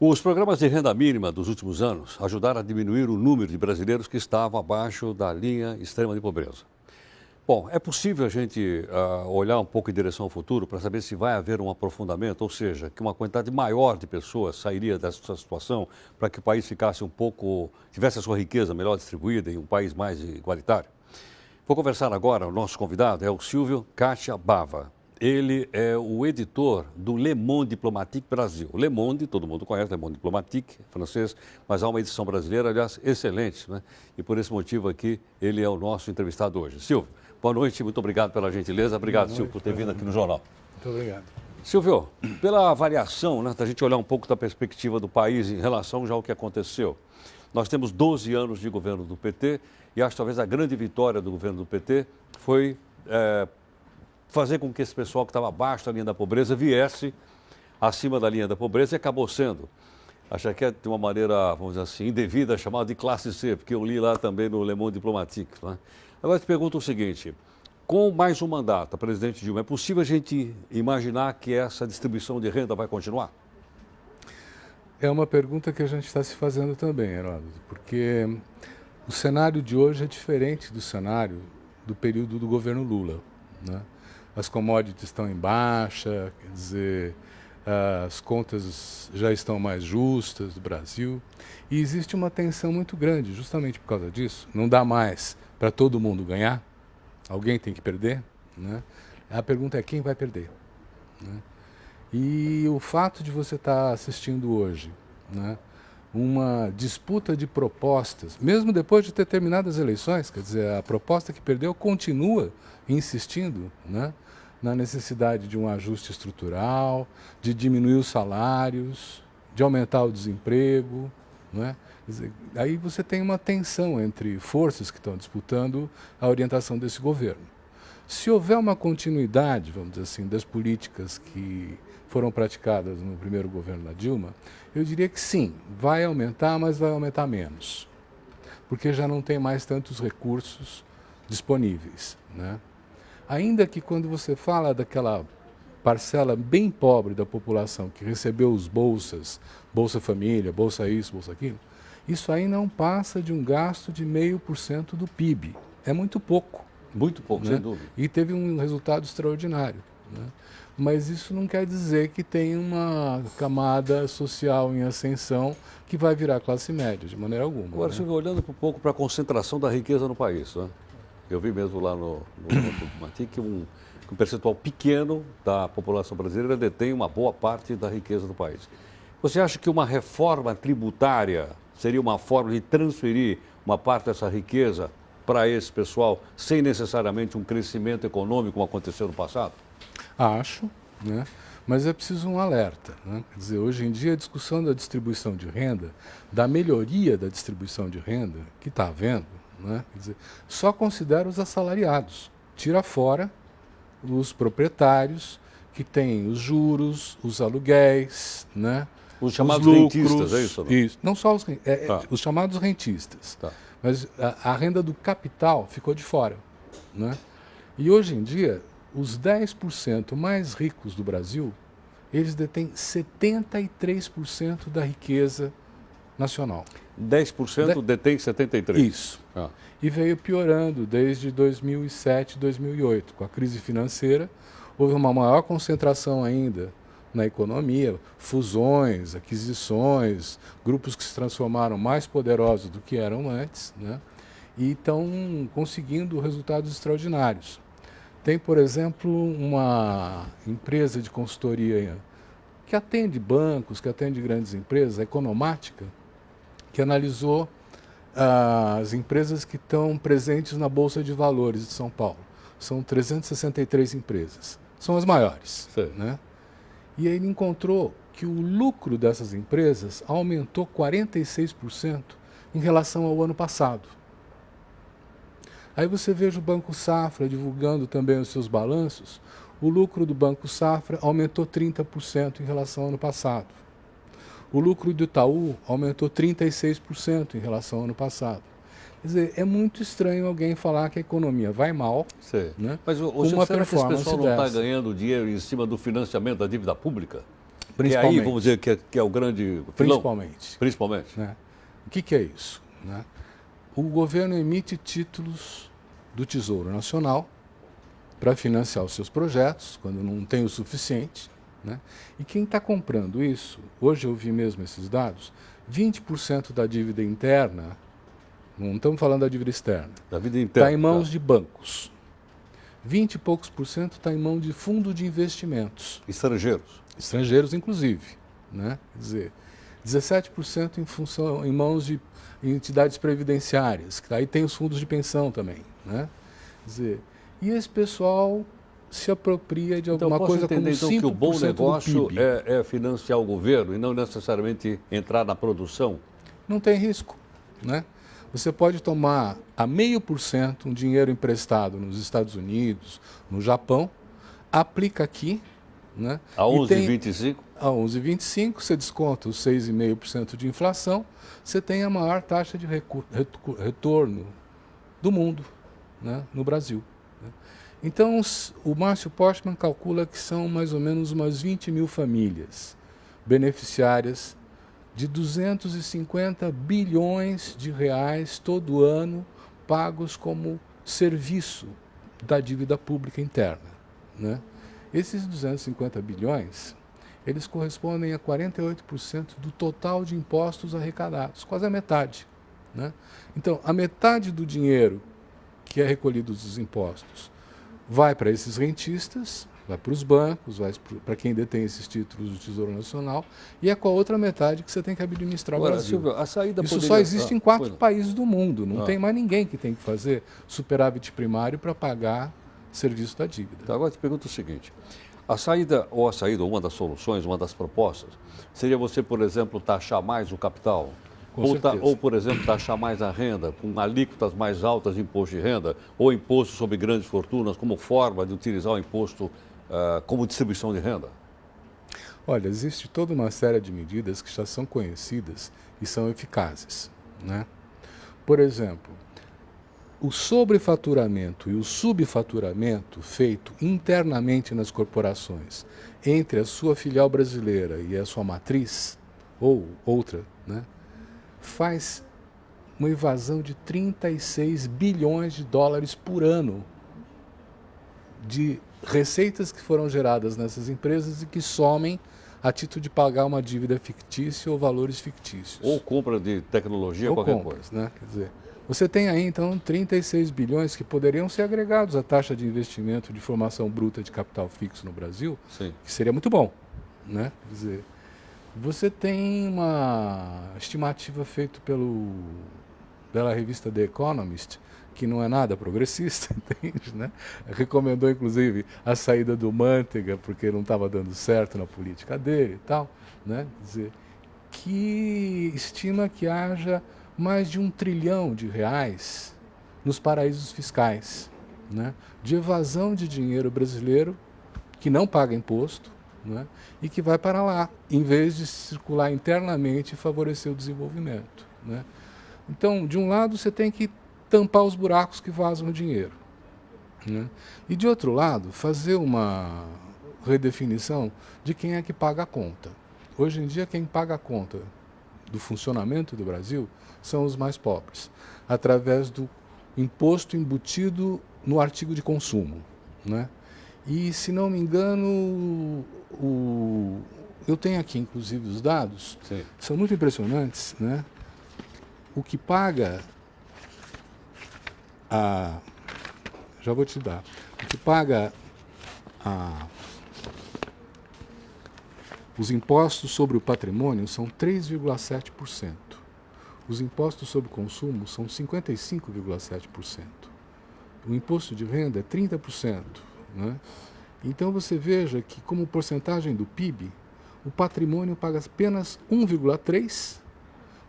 Os programas de renda mínima dos últimos anos ajudaram a diminuir o número de brasileiros que estavam abaixo da linha extrema de pobreza. Bom, é possível a gente olhar um pouco em direção ao futuro para saber se vai haver um aprofundamento, ou seja, que uma quantidade maior de pessoas sairia dessa situação para que o país ficasse tivesse a sua riqueza melhor distribuída em um país mais igualitário? Vou conversar agora, o nosso convidado é o Silvio Katia Bava. Ele é o editor do Le Monde Diplomatique Brasil. O Le Monde, todo mundo conhece, Le Monde Diplomatique, francês, mas há uma edição brasileira, aliás, excelente, né? E por esse motivo aqui, ele é o nosso entrevistado hoje. Silvio, boa noite, muito obrigado pela gentileza. Obrigado, Silvio, por ter vindo aqui no jornal. Muito obrigado. Silvio, pela avaliação, né, da gente olhar um pouco da perspectiva do país em relação já ao que aconteceu. Nós temos 12 anos de governo do PT e acho que talvez a grande vitória do governo do PT foi fazer com que esse pessoal que estava abaixo da linha da pobreza viesse acima da linha da pobreza e acabou sendo. Acho que é de uma maneira, vamos dizer assim, indevida, chamada de classe C, porque eu li lá também no Le Monde Diplomatique. Né? Agora te pergunto o seguinte, com mais um mandato, a presidente Dilma, é possível a gente imaginar que essa distribuição de renda vai continuar? É uma pergunta que a gente está se fazendo também, Heródoto, porque o cenário de hoje é diferente do cenário do período do governo Lula, né? As commodities estão em baixa, quer dizer, as contas já estão mais justas do Brasil e existe uma tensão muito grande justamente por causa disso. Não dá mais para todo mundo ganhar, alguém tem que perder, né? A pergunta é quem vai perder, né? E o fato de você estar assistindo hoje, né, uma disputa de propostas, mesmo depois de ter terminado as eleições, quer dizer, a proposta que perdeu continua insistindo, né, na necessidade de um ajuste estrutural, de diminuir os salários, de aumentar o desemprego, né? Quer dizer, aí você tem uma tensão entre forças que estão disputando a orientação desse governo. Se houver uma continuidade, vamos dizer assim, das políticas que foram praticadas no primeiro governo da Dilma, eu diria que sim, vai aumentar, mas vai aumentar menos, porque já não tem mais tantos recursos disponíveis, né? Ainda que quando você fala daquela parcela bem pobre da população que recebeu os bolsas, Bolsa Família, Bolsa isso, Bolsa aquilo, isso aí não passa de um gasto de 0,5% do PIB. É muito pouco. Muito pouco, né? Sem dúvida. E teve um resultado extraordinário, né? Mas isso não quer dizer que tem uma camada social em ascensão que vai virar classe média, de maneira alguma. Agora, né? Silvio, olhando um pouco para a concentração da riqueza no país, né? Eu vi mesmo lá no Diplomatique que um percentual pequeno da população brasileira detém uma boa parte da riqueza do país. Você acha que uma reforma tributária seria uma forma de transferir uma parte dessa riqueza para esse pessoal sem necessariamente um crescimento econômico como aconteceu no passado? Acho, né? Mas é preciso um alerta, né? Quer dizer, hoje em dia a discussão da distribuição de renda, da melhoria da distribuição de renda, que está havendo, né? Quer dizer, só considera os assalariados, tira fora os proprietários que têm os juros, os aluguéis, né? Os chamados os lucros, rentistas, é isso? Não? Isso, não só os chamados rentistas, Tá. mas a renda do capital ficou de fora, né? E hoje em dia, os 10% mais ricos do Brasil, eles detêm 73% da riqueza nacional. 10% detém 73%. Isso. Ah. E veio piorando desde 2007, 2008. Com a crise financeira, houve uma maior concentração ainda na economia, fusões, aquisições, grupos que se transformaram mais poderosos do que eram antes, né? E estão conseguindo resultados extraordinários. Tem, por exemplo, uma empresa de consultoria que atende bancos, que atende grandes empresas, a Economática, que analisou as empresas que estão presentes na Bolsa de Valores de São Paulo. São 363 empresas. São as maiores, né? E ele encontrou que o lucro dessas empresas aumentou 46% em relação ao ano passado. Aí você veja o Banco Safra divulgando também os seus balanços. O lucro do Banco Safra aumentou 30% em relação ao ano passado. O lucro do Itaú aumentou 36% em relação ao ano passado. Quer dizer, é muito estranho alguém falar que a economia vai mal, né? Mas uma será que esse performance pessoal não está dessa. ganhando dinheiro em cima do financiamento da dívida pública? Que aí, vamos dizer, que é o grande filão? Principalmente. Né? O que é isso? Né? O governo emite títulos do Tesouro Nacional para financiar os seus projetos, quando não tem o suficiente. Né? E quem está comprando isso, hoje eu vi mesmo esses dados, 20% da dívida interna, não estamos falando da dívida externa, está em mãos de bancos. 20 e poucos por cento está em mão de fundo de investimentos. Estrangeiros, inclusive. Né? Quer dizer, 17% em mãos de entidades previdenciárias, que aí tem os fundos de pensão também. Né? Quer dizer, e esse pessoal se apropria de alguma coisa como 5% então, que o bom negócio do PIB. É financiar o governo e não necessariamente entrar na produção? Não tem risco. Né? Você pode tomar a 0,5% um dinheiro emprestado nos Estados Unidos, no Japão, aplica aqui. Né? A 11,25? A 11,25, você desconta os 6,5% de inflação, você tem a maior taxa de retorno do mundo, né? No Brasil. Né? Então, o Márcio Postman calcula que são mais ou menos umas 20 mil famílias beneficiárias de 250 bilhões de reais todo ano pagos como serviço da dívida pública interna. Né? Esses 250 bilhões, eles correspondem a 48% do total de impostos arrecadados, quase a metade. Né? Então, a metade do dinheiro que é recolhido dos impostos vai para esses rentistas, vai para os bancos, vai para quem detém esses títulos do Tesouro Nacional, e é com a outra metade que você tem que administrar o Brasil. Silvio, a saída Isso poderia... só existe em 4 países do mundo, não tem mais ninguém que tem que fazer superávit primário para pagar serviço da dívida. Então, agora eu te pergunto o seguinte, a saída, uma das soluções, uma das propostas, seria você, por exemplo, taxar mais o capital? Ou, por exemplo, taxar mais a renda, com alíquotas mais altas de imposto de renda, ou imposto sobre grandes fortunas, como forma de utilizar o imposto como distribuição de renda? Olha, existe toda uma série de medidas que já são conhecidas e são eficazes. Né? Por exemplo, o sobrefaturamento e o subfaturamento feito internamente nas corporações entre a sua filial brasileira e a sua matriz, ou outra, né, faz uma evasão de 36 bilhões de dólares por ano de receitas que foram geradas nessas empresas e que somem a título de pagar uma dívida fictícia ou valores fictícios. Ou compra de tecnologia, ou qualquer compras, coisa. Né? Quer dizer, você tem aí, então, 36 bilhões que poderiam ser agregados à taxa de investimento de formação bruta de capital fixo no Brasil, Sim. que seria muito bom. Né? Quer dizer, você tem uma estimativa feita pela revista The Economist, que não é nada progressista, entende? Né? Recomendou, inclusive, a saída do Manteiga, porque não estava dando certo na política dele e tal. Né? Quer dizer, que estima que haja mais de R$1 trilhão nos paraísos fiscais, né? De evasão de dinheiro brasileiro que não paga imposto, né? E que vai para lá, em vez de circular internamente e favorecer o desenvolvimento. Né? Então, de um lado, você tem que tampar os buracos que vazam o dinheiro. Né? E, de outro lado, fazer uma redefinição de quem é que paga a conta. Hoje em dia, quem paga a conta do funcionamento do Brasil são os mais pobres, através do imposto embutido no artigo de consumo. Né? E, se não me engano, eu tenho aqui, inclusive, os dados, Sim. São muito impressionantes. Né? O que paga já vou te dar. O que paga os impostos sobre o patrimônio são 3,7%. Os impostos sobre o consumo são 55,7%. O imposto de renda é 30%. Né? Então você veja que, como porcentagem do PIB, o patrimônio paga apenas 1,3%,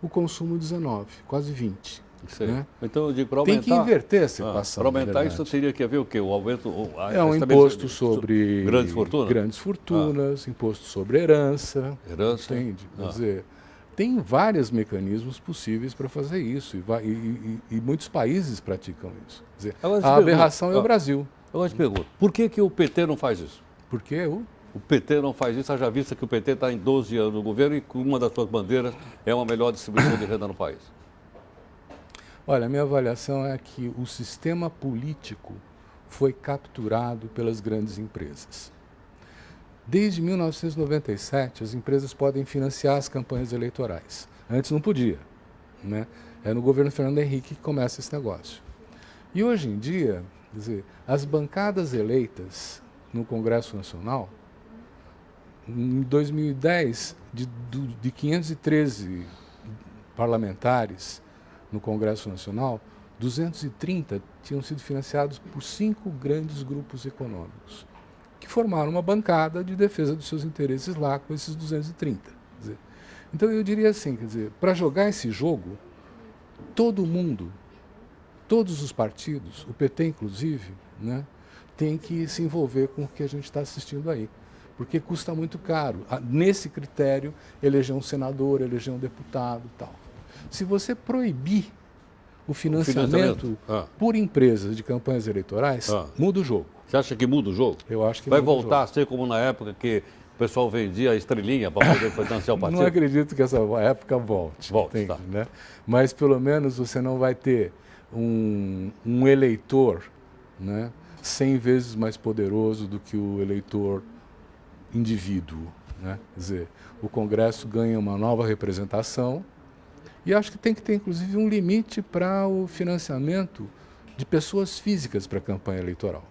o consumo 19%, quase 20%. Né? Então eu digo, para aumentar... Tem que inverter essa equação. Para aumentar isso teria que haver o quê? O aumento... É um imposto sobre grandes fortunas? Grandes fortunas, imposto sobre herança. Herança? Entende? Quer dizer, tem vários mecanismos possíveis para fazer isso e muitos países praticam isso. Quer dizer, a aberração é o Brasil. Agora te pergunto, por que o PT não faz isso? Porque o PT não faz isso, haja vista que o PT está em 12 anos no governo e que uma das suas bandeiras é uma melhor distribuição de renda no país? Olha, a minha avaliação é que o sistema político foi capturado pelas grandes empresas. Desde 1997, as empresas podem financiar as campanhas eleitorais. Antes não podia, né? É no governo Fernando Henrique que começa esse negócio. E hoje em dia, quer dizer, as bancadas eleitas no Congresso Nacional, em 2010, de 513 parlamentares no Congresso Nacional, 230 tinham sido financiados por 5 grandes grupos econômicos, que formaram uma bancada de defesa dos seus interesses lá com esses 230. Quer dizer, então eu diria assim, quer dizer, para jogar esse jogo, todo mundo, todos os partidos, o PT inclusive, né, tem que se envolver com o que a gente está assistindo aí. Porque custa muito caro, nesse critério, eleger um senador, eleger um deputado e tal. Se você proibir o financiamento por empresas de campanhas eleitorais, muda o jogo. Você acha que muda o jogo? Eu acho que vai muda o voltar jogo. a ser como na época que o pessoal vendia a estrelinha para poder financiar o partido? Não acredito que essa época volte. Volte, tá. Né? Mas pelo menos você não vai ter um eleitor, né, 100 vezes mais poderoso do que o eleitor indivíduo, né? Quer dizer, o Congresso ganha uma nova representação e acho que tem que ter, inclusive, um limite para o financiamento de pessoas físicas para a campanha eleitoral.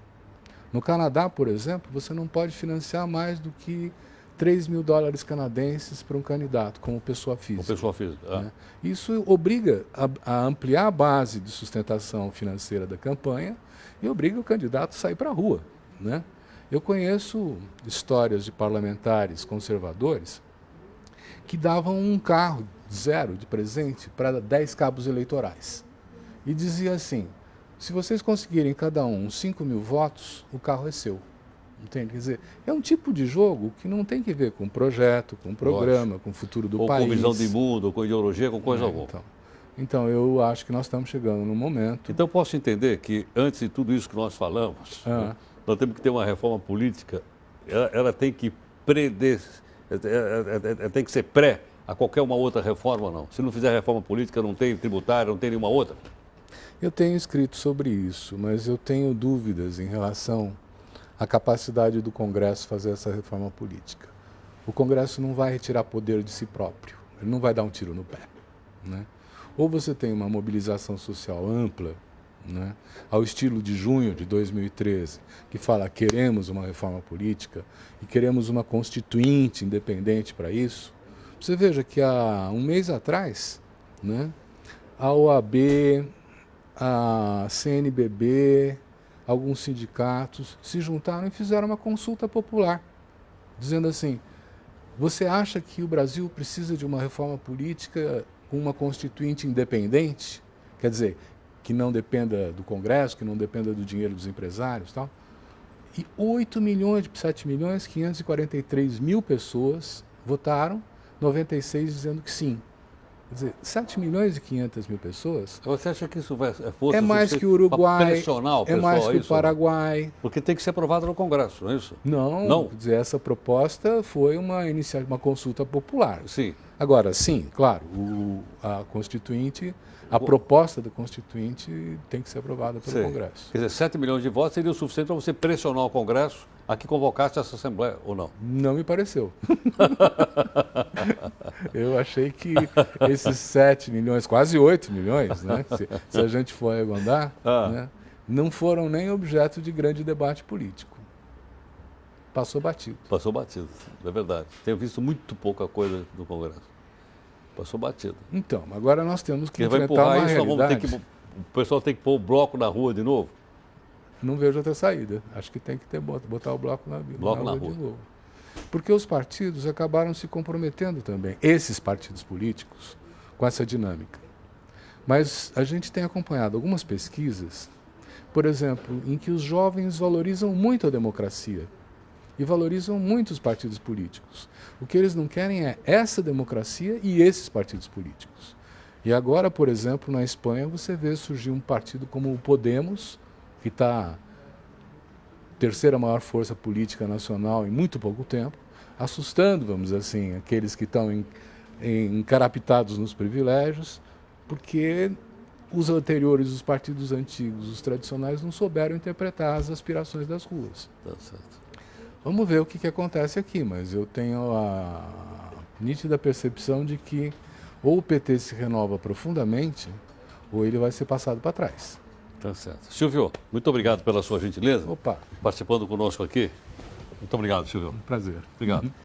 No Canadá, por exemplo, você não pode financiar mais do que $3.000 canadenses para um candidato, como pessoa física. Como pessoa física. Né? Isso obriga a ampliar a base de sustentação financeira da campanha e obriga o candidato a sair para a rua, né? Eu conheço histórias de parlamentares conservadores que davam um carro zero de presente para 10 cabos eleitorais. E dizia assim, se vocês conseguirem cada um 5.000 votos, o carro é seu. Entende? Quer dizer, é um tipo de jogo que não tem que ver com projeto, com programa, com o futuro do país. Ou com visão de mundo, ou com ideologia, com coisa alguma. Então, eu acho que nós estamos chegando num momento... Então, posso entender que, antes de tudo isso que nós falamos, nós temos que ter uma reforma política, ela tem que tem que ser pré a qualquer uma outra reforma, não? Se não fizer reforma política, não tem tributária, não tem nenhuma outra? Eu tenho escrito sobre isso, mas eu tenho dúvidas em relação à capacidade do Congresso fazer essa reforma política. O Congresso não vai retirar poder de si próprio, ele não vai dar um tiro no pé, né? Ou você tem uma mobilização social ampla, né, ao estilo de junho de 2013, que fala queremos uma reforma política e queremos uma constituinte independente para isso. Você veja que há um mês atrás, né, a OAB, a CNBB, alguns sindicatos se juntaram e fizeram uma consulta popular, dizendo assim, você acha que o Brasil precisa de uma reforma política com uma constituinte independente? Quer dizer, que não dependa do Congresso, que não dependa do dinheiro dos empresários e tal. E 8.543.000 pessoas votaram, 96 dizendo que sim. Quer dizer, 7.500.000 pessoas... Você acha que isso é força é mais que o Uruguai, pressionar o pessoal, é mais que o isso, Paraguai. Porque tem que ser aprovado no Congresso, não é isso? Não. Quer dizer, essa proposta foi uma consulta popular. Sim. Agora, sim, claro, a Constituinte... A proposta da Constituinte tem que ser aprovada pelo Congresso. Quer dizer, 7 milhões de votos seria o suficiente para você pressionar o Congresso a que convocasse essa Assembleia, ou não? Não me pareceu. Eu achei que esses 7 milhões, quase 8 milhões, né, se a gente for arredondar, né, não foram nem objeto de grande debate político. Passou batido. Passou batido, é verdade. Tenho visto muito pouca coisa do Congresso. Passou batido. Então, agora nós temos que enfrentar uma realidade. O pessoal tem que pôr o bloco na rua de novo? Não vejo outra saída. Acho que tem que botar o bloco na rua de novo. Porque os partidos acabaram se comprometendo também, esses partidos políticos, com essa dinâmica. Mas a gente tem acompanhado algumas pesquisas, por exemplo, em que os jovens valorizam muito a democracia e valorizam muito os partidos políticos. O que eles não querem é essa democracia e esses partidos políticos. E agora, por exemplo, na Espanha, você vê surgir um partido como o Podemos, que está terceira maior força política nacional em muito pouco tempo, assustando, vamos dizer assim, aqueles que estão encarapitados nos privilégios, porque os anteriores, os partidos antigos, os tradicionais, não souberam interpretar as aspirações das ruas. Tá certo. Vamos ver o que acontece aqui, mas eu tenho a nítida percepção de que ou o PT se renova profundamente, ou ele vai ser passado para trás. Tá certo. Silvio, muito obrigado pela sua gentileza. Opa, Participando conosco aqui. Muito obrigado, Silvio. prazer. Obrigado.